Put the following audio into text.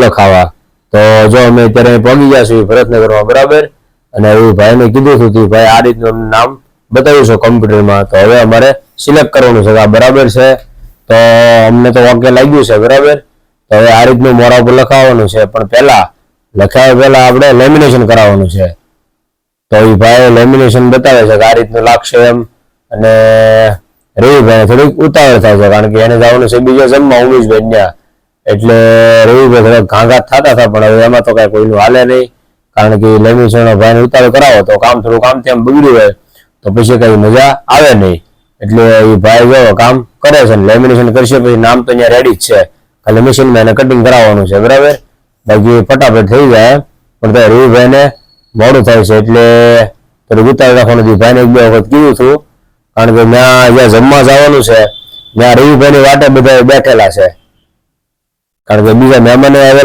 લખાવા. તો જો અમે અત્યારે પહોંચી ગયા છીએ ભરતનગરમાં, બરાબર. અને એ ભાઈને કીધું હતું કે ભાઈ આ રીતનું નામ બતાવ્યું છે કમ્પ્યુટરમાં, તો હવે અમારે સિલેક્ટ કરવાનું છે કે આ બરાબર છે. તો અમને તો ઓકે લાગ્યું છે, બરાબર. તો હવે આ રીતનું મોરા ઉપર લખાવવાનું છે, પણ પહેલા આપણે લેમિનેશન કરાવવાનું છે. તો એ ભાઈ લેમિનેશન બતાવે છે કે આ રીતનું લાગશે એમ. અને રવિભાઈ થોડીક ઉતાવળ થાય છે, કારણ કે એને જવાનું છે બીજા જમવા ઉમેશભાઈ ત્યાં. એટલે રવિભાઈ થોડા ઘાઘાત થતા હતા, પણ હવે એમાં તો કઈ કોઈનું હાલે નહીં, કારણ કે લેમિનેશન ભાઈને ઉતાવળ કરાવો તો થોડું કામ તેમ બગડ્યું હોય તો પછી કઈ મજા આવે નહીં. એટલે એ ભાઈ જો કામ કરે છે, લેમિનેશન કરશે પછી નામ તો અહીંયા રેડી જ છે, ખાલી મશીનમાં એને કટિંગ કરાવવાનું છે, બરાબર. બાકી ફટાફટ થઈ જાય, પણ તો રવિભાઈને મોડું થાય છે એટલે થોડું ઉતાવળ રાખવાનું. ભાઈને એક બે વખત કીધું હતું, કારણ કે ત્યાં જ્યાં જમવા જવાનું છે ત્યાં રવિભાઈની વાટે બધા બેઠેલા છે, કારણ કે બીજા મહેમાનો આવેલા